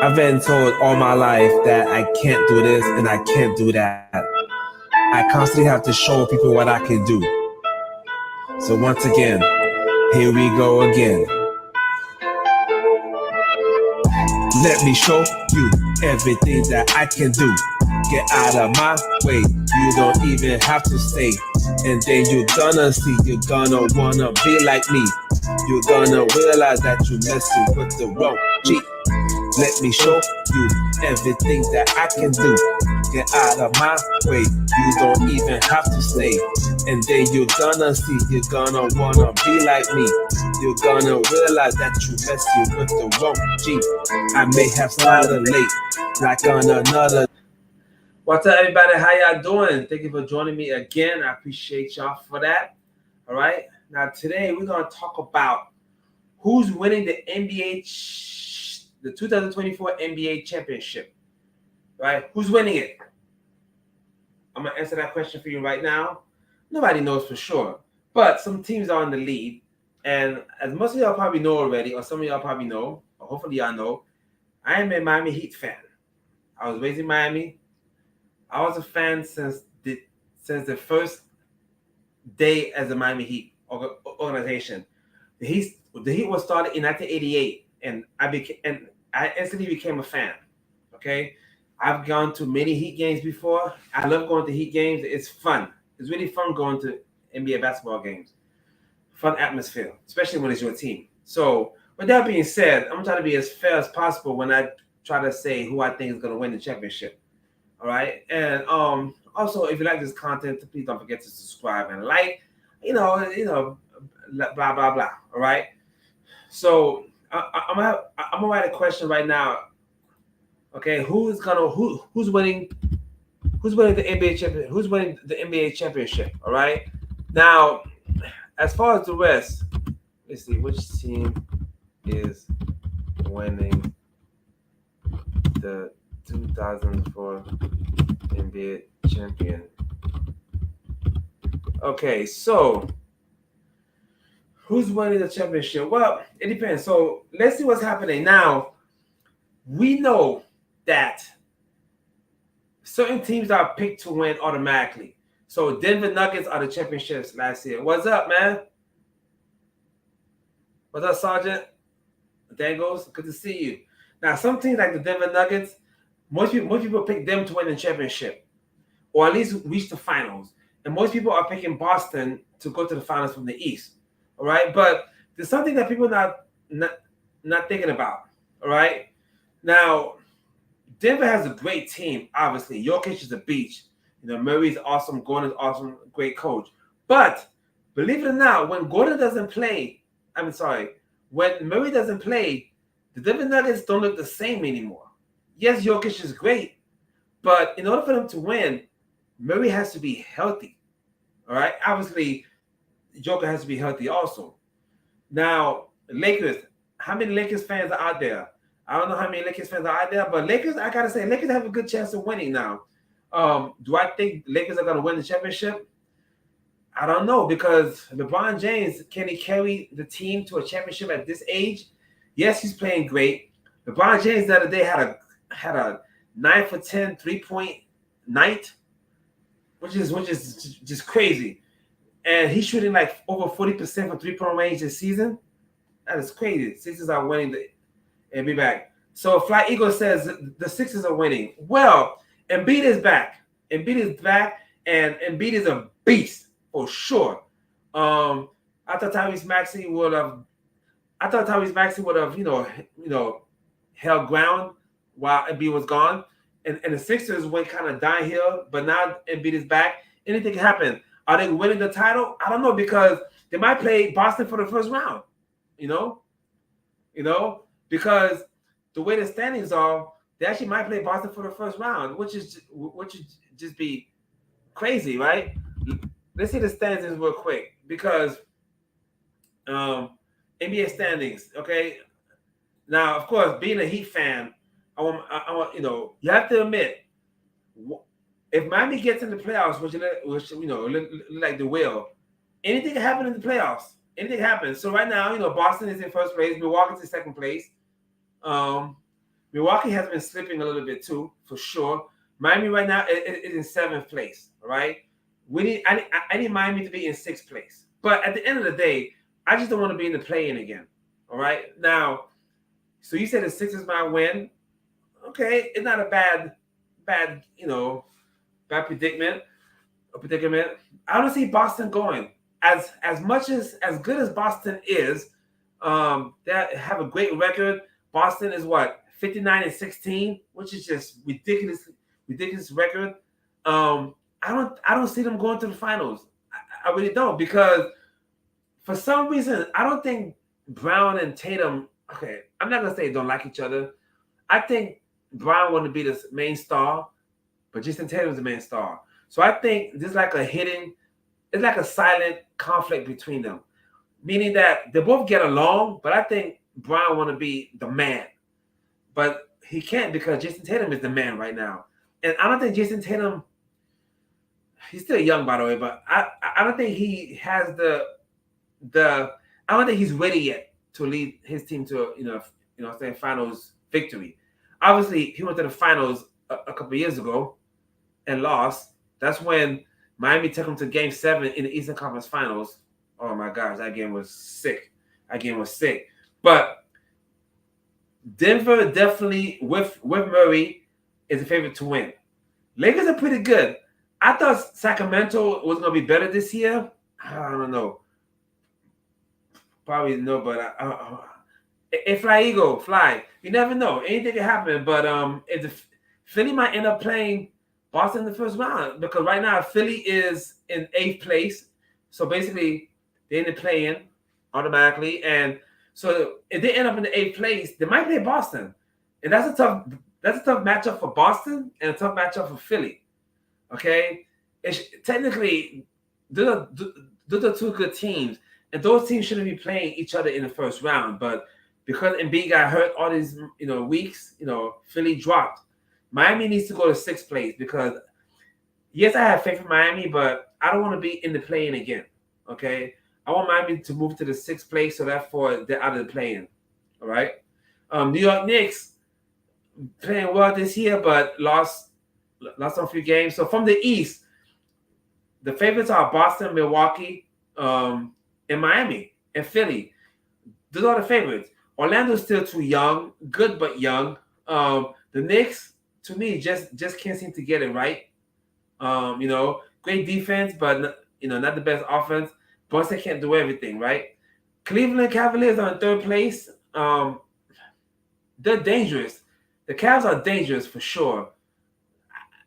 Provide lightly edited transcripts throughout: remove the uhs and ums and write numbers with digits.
I've been told all my life that I can't do this and I can't do that. I constantly have to show people what I can do. So once again, here we go again. Let me show you everything that I can do. Get out of my way, you don't even have to stay. And then you're gonna see, you're gonna wanna be like me. You're gonna realize that you're messing with the wrong G. Let me show you everything that I can do. Get out of my way, you don't even have to stay. And then you're gonna see, you're gonna wanna be like me. You're gonna realize that you're messing with the wrong G. I may have started late, like on another. What's up, everybody? How y'all doing? Thank you for joining me again. I appreciate y'all for that. All right. Now today we're gonna talk about who's winning the the 2024 NBA championship. Right? Who's winning it? I'm gonna answer that question for you right now. Nobody knows for sure, but some teams are in the lead, and as most of y'all probably know already, or some of y'all probably know, or hopefully y'all know, I am a Miami Heat fan. I was raised in Miami. I was a fan since the first day as a Miami Heat organization. The Heat was started in 1988, and I instantly became a fan. Okay, I've gone to many Heat games before. I love going to Heat games. It's fun. It's really fun going to NBA basketball games. Fun atmosphere, especially when it's your team. So with that being said, I'm trying to be as fair as possible when I try to say who I think is going to win the championship. All right, and also if you like this content, please don't forget to subscribe and like. Blah blah blah. All right. So I'm gonna write a question right now. Okay, who's winning? Who's winning the NBA championship? Who's winning the NBA championship? All right. Now, as far as the rest, let's see which team is winning the 2004 NBA champion. Okay, so who's winning the championship? Well, it depends. So let's see what's happening now. We know that certain teams are picked to win automatically. So Denver Nuggets are the championships last year. What's up, man? What's up, Sergeant? Dangles, good to see you. Now, some teams like the Denver Nuggets, most people pick them to win the championship, or at least reach the finals. And most people are picking Boston to go to the finals from the East. All right, but there's something that people not thinking about. All right, now Denver has a great team. Obviously, Jokic is a beast. Murray's awesome. Gordon's awesome. Great coach. But believe it or not, when Gordon doesn't play, when Murray doesn't play, the Denver Nuggets don't look the same anymore. Yes, Jokic is great, but in order for them to win, Murray has to be healthy. All right. Obviously, Joker has to be healthy also. Now, Lakers. How many Lakers fans are out there? I don't know how many Lakers fans are out there, but Lakers, I gotta say, Lakers have a good chance of winning now. Do I think Lakers are gonna win the championship? I don't know, because LeBron James, can he carry the team to a championship at this age? Yes, he's playing great. LeBron James the other day had a 9 for 10 3-point night, which is just crazy. And he's shooting like over 40% from 3-point range this season. That is crazy. Sixers are winning the NBA back. So Fly Eagle says the Sixers are winning. Well, Embiid is back. Embiid is back, and Embiid is a beast for sure. I thought Tyrese Maxey would have held ground while Embiid was gone. And the Sixers went kind of downhill, but now Embiid is back. Anything can happen. Are they winning the title? I don't know, because they might play Boston for the first round. Because the way the standings are, they actually might play Boston for the first round, which is just be crazy, right? Let's see the standings real quick, because NBA standings. Okay, now of course, being a Heat fan, I want you have to admit, if Miami gets in the playoffs, which look like they will, anything can happen in the playoffs. Anything happens. So right now, Boston is in first place, Milwaukee's in second place. Milwaukee has been slipping a little bit too, for sure. Miami right now is in 7th place. All right, I need Miami to be in 6th place. But at the end of the day, I just don't want to be in the play-in again. All right, now, so you said the Sixers might win. Okay, it's not a bad bad predicament. I don't see Boston going as much as good as Boston is. They have a great record. Boston is what 59-16, which is just ridiculous record. I don't see them going to the finals. I really don't, because for some reason I don't think Brown and Tatum. Okay, I'm not gonna say don't like each other. I think Brown want to be the main star, but Jason Tatum's the main star. So I think there's like it's like a silent conflict between them, meaning that they both get along, but I think Brown want to be the man, but he can't because Jason Tatum is the man right now, and I don't think Jason Tatum. He's still young, by the way, but I don't think he has the I don't think he's ready yet to lead his team to say finals victory. Obviously, he went to the finals a couple of years ago and lost. That's when Miami took him to Game 7 in the Eastern Conference Finals. Oh my gosh, that game was sick. But Denver definitely with Murray is the favorite to win. Lakers are pretty good. I thought Sacramento was going to be better this year. I don't know. Probably no, but fly Eagle, fly. You never know. Anything can happen. But if Philly might end up playing Boston in the first round, because right now Philly is in 8th place. So basically they end up playing automatically. And so if they end up in the 8th place, they might play Boston. And that's a tough matchup for Boston and a tough matchup for Philly. Okay? Technically, those are two good teams. And those teams shouldn't be playing each other in the first round. But because Embiid got hurt all these weeks, Philly dropped. Miami needs to go to 6th place because, yes, I have faith in Miami, but I don't want to be in the play-in again. Okay? I want Miami to move to the 6th place, so therefore they're out of the play-in. All right? New York Knicks playing well this year, but lost on a few games. So from the East, the favorites are Boston, Milwaukee, and Miami, and Philly. Those are the favorites. Orlando's still too young, good but young. The Knicks, to me, just can't seem to get it right. Great defense, but not the best offense. Boston can't do everything, right? Cleveland Cavaliers are in 3rd place. They're dangerous. The Cavs are dangerous for sure.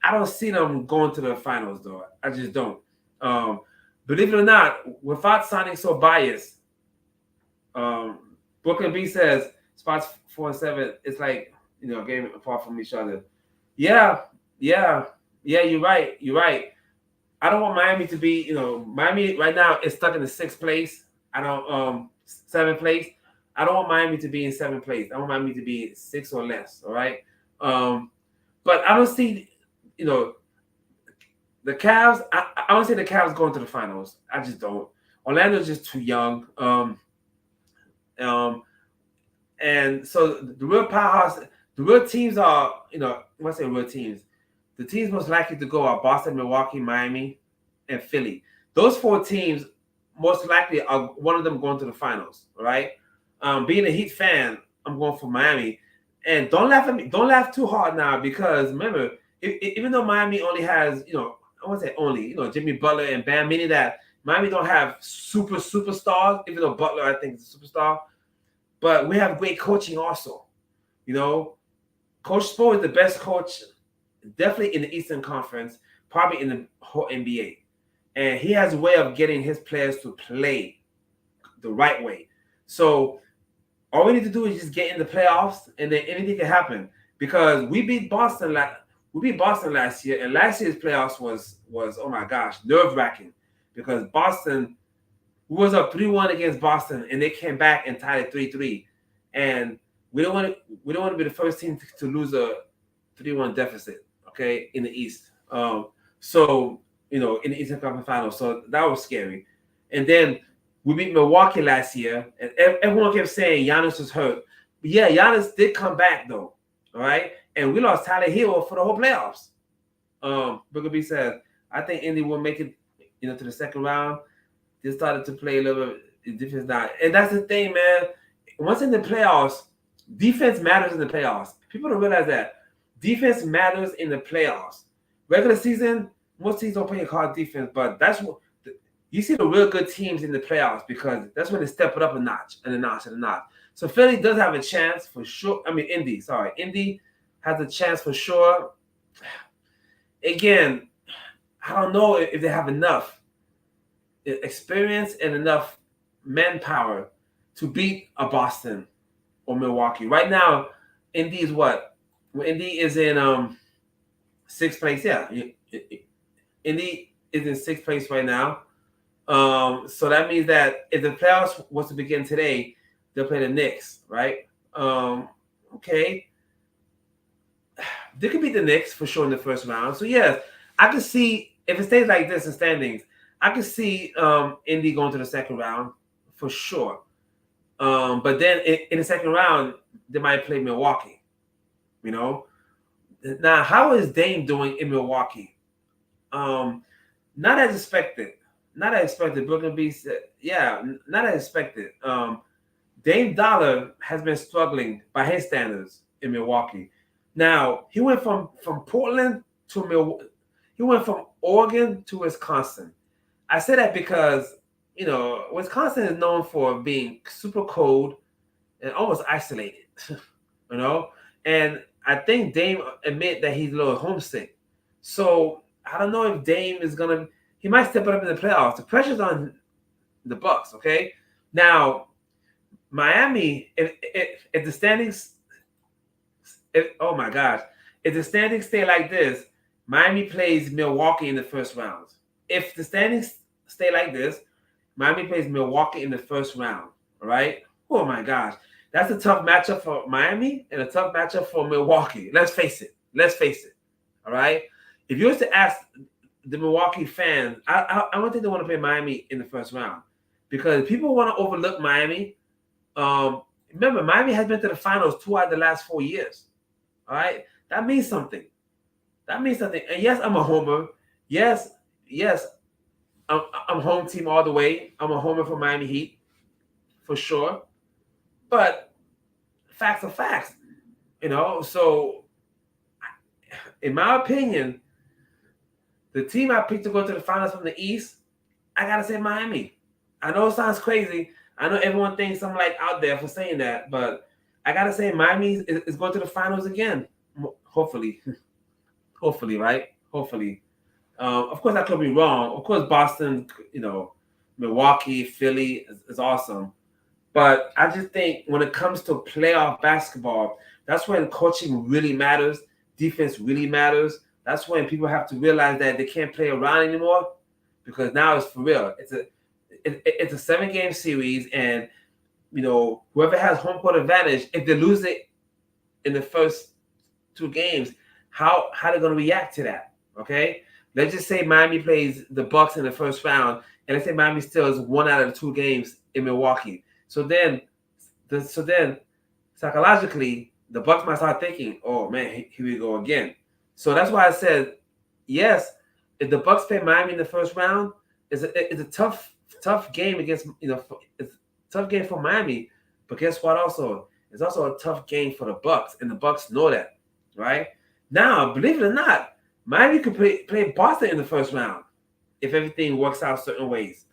I don't see them going to the finals, though. I just don't. Believe it or not, without sounding so biased, Brooklyn B says spots 4 and 7. It's like a game apart from each other. Yeah. You're right. I don't want Miami to be. Miami right now is stuck in the 6th place. I don't 7th place. I don't want Miami to be in 7th place. I want Miami to be 6 or less. All right. But I don't see. The Cavs, I don't see the Cavs going to the finals. I just don't. Orlando's just too young. And so the real powerhouse, the real teams are, when I say real teams, the teams most likely to go are Boston, Milwaukee, Miami, and Philly. Those 4 teams, most likely, are one of them going to the finals, right? Being a Heat fan, I'm going for Miami. And don't laugh at me. Don't laugh too hard now, because remember, even though Miami only has, I won't say only, Jimmy Butler and Bam, meaning that Miami don't have superstars, even though Butler, I think, is a superstar. But we have great coaching also. Coach Spo is the best coach, definitely in the Eastern Conference, probably in the whole NBA. And he has a way of getting his players to play the right way. So all we need to do is just get in the playoffs, and then anything can happen. Because we beat Boston last year, and last year's playoffs was oh my gosh, nerve-wracking, because Boston, we was up 3-1 against Boston, and they came back and tied it 3-3. And we don't want to be the first team to lose a 3-1 deficit, okay, in the East. So in the Eastern Conference Finals, so that was scary. And then we beat Milwaukee last year, and everyone kept saying Giannis was hurt. But yeah, Giannis did come back though. All right, and we lost Tyler Hill for the whole playoffs. Booker B says, I think Indy will make it, to the second round. They started to play a little bit defense now, and that's the thing, man. Once in the playoffs, defense matters in the playoffs. People don't realize that defense matters in the playoffs. Regular season, most teams don't play a hard defense, but that's what you see the real good teams in the playoffs because that's when they step it up a notch and a notch and a notch. So Philly does have a chance for sure. I mean, Indy has a chance for sure. Again, I don't know if they have enough experience and enough manpower to beat a Boston or Milwaukee. Right now, Indy is what? Well, Indy is in sixth place. Yeah, Indy is in sixth place right now. So that means that if the playoffs was to begin today, they'll play the Knicks, right? Okay. They could beat the Knicks for sure in the first round. So yes, I could see if it stays like this in standings, I could see Indy going to the second round for sure. But then in the second round, they might play Milwaukee. Now, how is Dame doing in Milwaukee? Not as expected. Not as expected. Brooklyn B said, yeah, not as expected. Dame Dollar has been struggling by his standards in Milwaukee. Now, he went from Portland to Milwaukee. He went from Oregon to Wisconsin. I say that because, Wisconsin is known for being super cold and almost isolated, and I think Dame admit that he's a little homesick. So I don't know if Dame is he might step it up in the playoffs. The pressure's on the Bucks, okay? Now, Miami, if the standings, oh my gosh, if the standings stay like this, Miami plays Milwaukee in the first round. If the standings stay like this, Miami plays Milwaukee in the first round, all right? Oh my gosh. That's a tough matchup for Miami and a tough matchup for Milwaukee. Let's face it. All right? If you were to ask the Milwaukee fans, I don't think they want to play Miami in the first round because people want to overlook Miami. Remember, Miami has been to the finals 2 out of the last 4 years. All right? That means something. And yes, I'm a homer. Yes, I'm home team all the way. I'm a homer for Miami Heat, for sure. But facts are facts, So, in my opinion, the team I picked to go to the finals from the East, I gotta say Miami. I know it sounds crazy. I know everyone thinks I'm out there for saying that, but I gotta say Miami is going to the finals again. Hopefully, right? Hopefully. Of course, I could be wrong. Of course, Boston, Milwaukee, Philly is awesome. But I just think when it comes to playoff basketball, that's when coaching really matters. Defense really matters. That's when people have to realize that they can't play around anymore because now it's for real. It's a 7-game series, and whoever has home court advantage, if they lose it in the first 2 games, how they're going to react to that? Okay, let's just say Miami plays the Bucks in the first round, and let's say Miami still is 1 out of the 2 games in Milwaukee. So then psychologically, the Bucks might start thinking, "Oh man, here we go again." So that's why I said, yes, if the Bucks play Miami in the first round, it's a tough game against it's a tough game for Miami. But guess what? Also, it's also a tough game for the Bucks, and the Bucks know that, right? Now, believe it or not, Miami could play Boston in the first round if everything works out certain ways.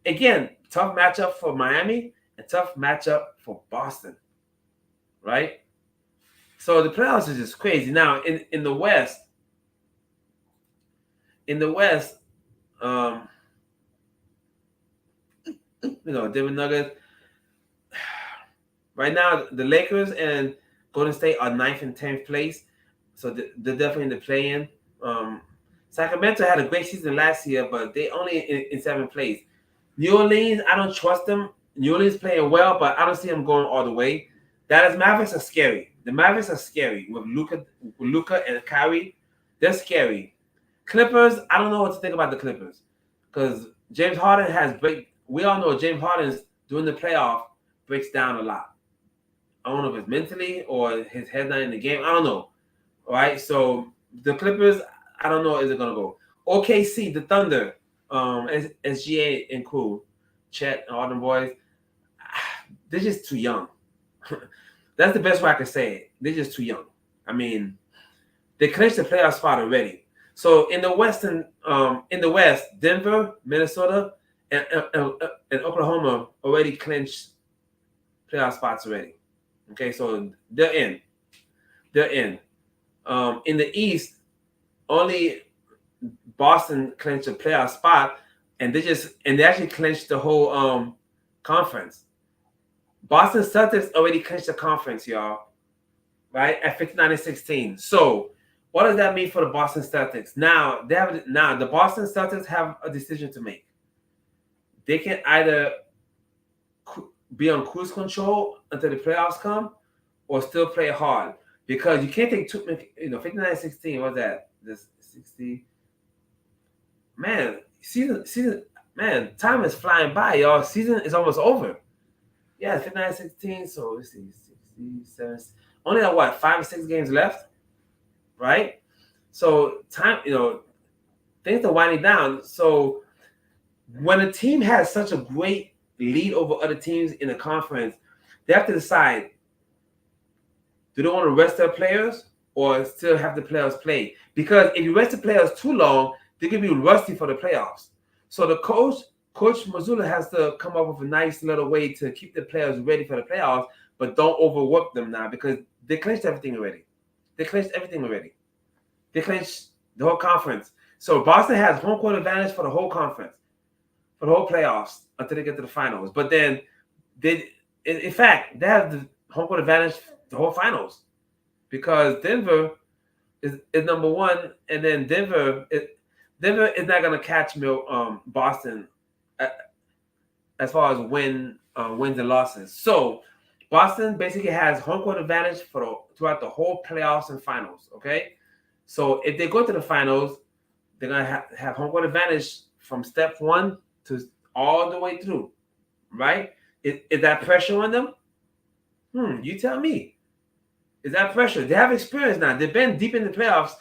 Again, tough matchup for Miami and tough matchup for Boston, right? So the playoffs is just crazy. Now, in the West, Denver Nuggets. Right now, the Lakers and Golden State are 9th and 10th place, so they're definitely in the play-in. Sacramento had a great season last year, but they only in 7th place. New Orleans, I don't trust them. New Orleans playing well, but I don't see them going all the way. Dallas Mavericks are scary. The Mavericks are scary with Luka and Kyrie. They're scary. Clippers, I don't know what to think about the Clippers because James Harden has break. We all know James Harden's during the playoff breaks down a lot. I don't know if it's mentally or his head's not in the game. I don't know. All right. So the Clippers, I don't know is it gonna go. OKC, the Thunder, SGA and crew, Chet and all them boys, they're just too young. That's the best way I can say it. They're just too young. I mean, they clinched the playoff spot already. So in the West, Denver, Minnesota, and Oklahoma already clinched playoff spots already. Okay, so they're in. They're in. In the East, only Boston clinched a playoff spot, and they actually clinched the whole conference. Boston Celtics already clinched the conference, y'all, right? At 59-16. So what does that mean for the Boston Celtics? Now the Boston Celtics have a decision to make. They can either be on cruise control until the playoffs come, or still play hard, because you can't take 59-16. What's that? This 60. Man, season. Man, time is flying by, y'all. Season is almost over. Yeah, 59-16. So let's see, 67. Only got what, 5 or 6 games left, right? So time, things are winding down. So when a team has such a great lead over other teams in the conference, they have to decide: do they want to rest their players or still have the players play? Because if you rest the players too long, they can be rusty for the playoffs. So the Coach Mazzulla has to come up with a nice little way to keep the players ready for the playoffs, but don't overwork them now, because they clinched everything already. They clinched the whole conference. So Boston has home court advantage for the whole conference, for the whole playoffs until they get to the finals. But then in fact, they have the home court advantage the whole finals, because Denver is number one, and then Denver is not going to catch Boston as far as wins and losses. So Boston basically has home court advantage throughout the whole playoffs and finals. Okay, so if they go to the finals, they're gonna have home court advantage from step 1 to all the way through, right? Is that pressure on them? You tell me. Is that pressure? They have experience now. They've been deep in the playoffs,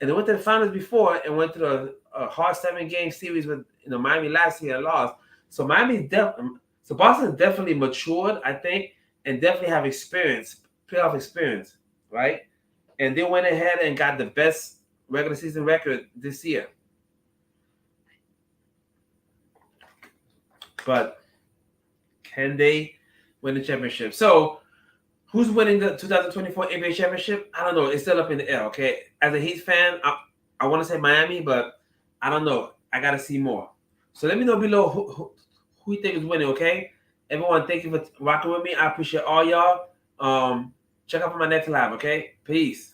and they went to the finals before and went through a hard 7-game series with Miami last year and lost. So Boston definitely matured, I think, and definitely have playoff experience, right? And they went ahead and got the best regular season record this year. But can they win the championship? So who's winning the 2024 NBA championship? I don't know. It's still up in the air, okay? As a Heat fan, I want to say Miami, but I don't know. I got to see more. So let me know below who you think is winning, okay? Everyone, thank you for rocking with me. I appreciate all y'all. Check out for my next live, okay? Peace.